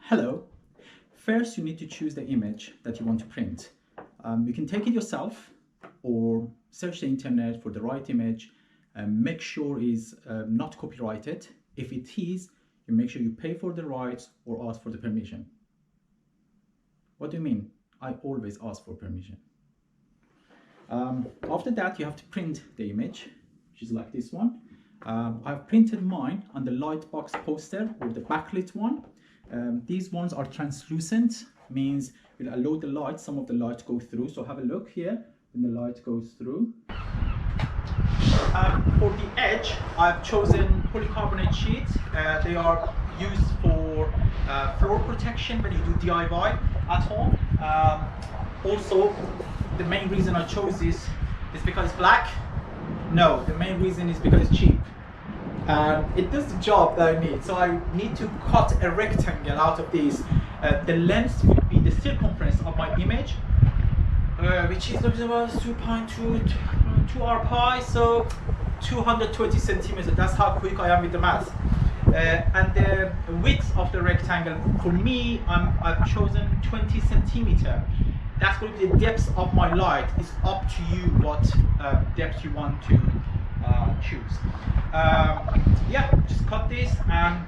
Hello. First, you need to choose the image that you want to print. You can take it yourself or search the internet for the right image. Make sure it's not copyrighted. If it is, you make sure you pay for the rights or ask for the permission. What do you mean? I always ask for permission. After that, you have to print the image, which is like this one. I've printed mine on the Lightbox poster or the backlit one. These ones are translucent, means we'll allow the light, some of the light go through. So have a look here when the light goes through. For the edge, I've chosen polycarbonate sheets. They are used for floor protection when you do DIY at home. Also, the main reason I chose this is because it's black. No, the main reason is because it's cheap. It does the job that I need. So I need to cut a rectangle out of this. The length would be the circumference of my image, which is about 2.2 pi, so 220 centimeters. That's how quick I am with the math. And the width of the rectangle, for me, I've chosen 20 centimeters. That's going to be the depth of my light. It's up to you what depth you want to choose. Yeah, just cut this and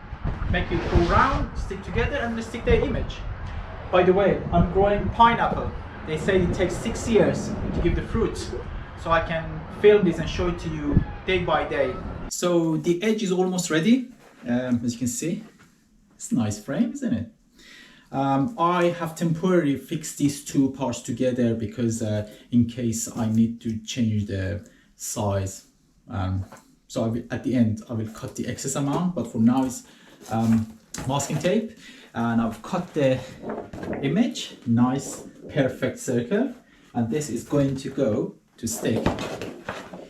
make it go round, stick together, and stick the image. By the way, I'm growing pineapple. They say it takes 6 years to give the fruit. So I can film this and show it to you day by day. So the edge is almost ready. As you can see, it's a nice frame, isn't it? I have temporarily fixed these two parts together because in case I need to change the size. So at the end I will cut the excess amount, but for now it's masking tape, and I've cut the image, nice perfect circle, and this is going to go to stick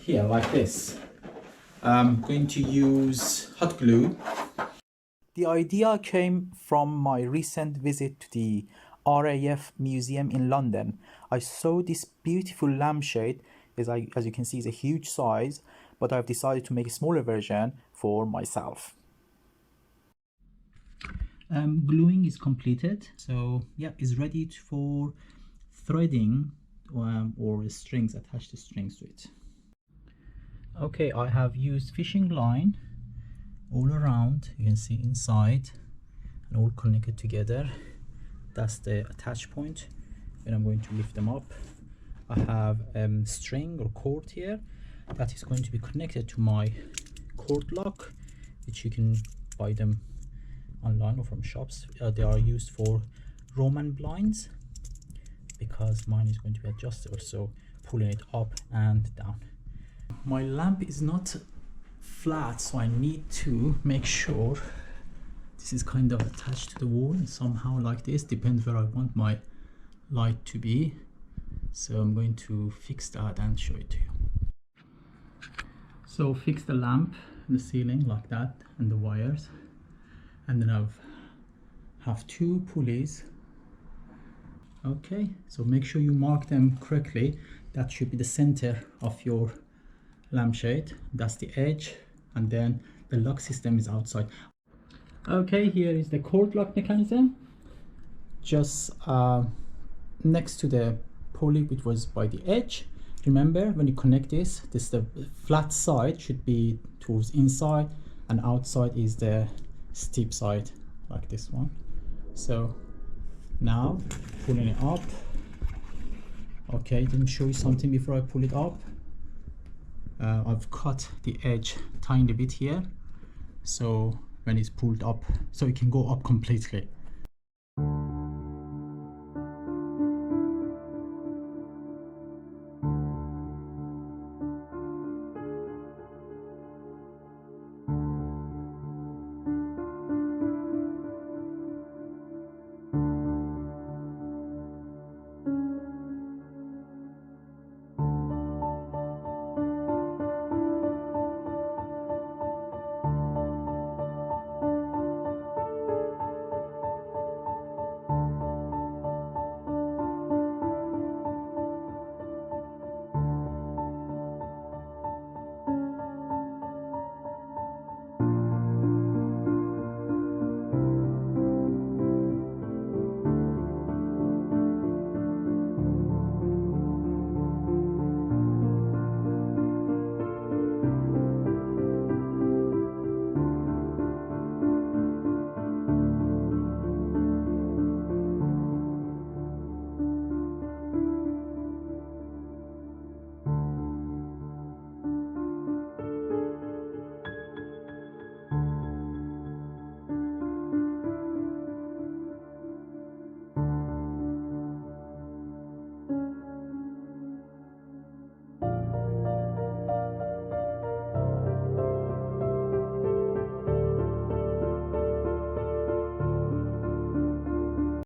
here like this. I'm going to use hot glue. The idea came from my recent visit to the RAF Museum in London. I saw this beautiful lampshade. As you can see, it's a huge size, but I've decided to make a smaller version for myself. Gluing is completed, so yeah, it's ready for threading or strings, attached strings to it. Okay, I have used fishing line all around. You can see inside and all connected together. That's the attach point, and I'm going to lift them up. I have string or cord here that is going to be connected to my cord lock, which you can buy them online or from shops. They are used for Roman blinds because mine is going to be adjustable, so pulling it up and down. My lamp is not flat, so I need to make sure this is kind of attached to the wall somehow like this. Depends where I want my light to be, so I'm going to fix that and show it to you. So fix the lamp in the ceiling like that and the wires, and then I have two pulleys. Okay, so make sure you mark them correctly. That should be the center of your lampshade. That's the edge, and then the lock system is outside. Okay, here is the cord lock mechanism, just next to the pulley which was by the edge. Remember, when you connect this, the flat side should be towards inside, and outside is the steep side like this one. So now pulling it up. Okay, let me show you something before I pull it up. I've cut the edge tiny bit here, so when it's pulled up, so it can go up completely.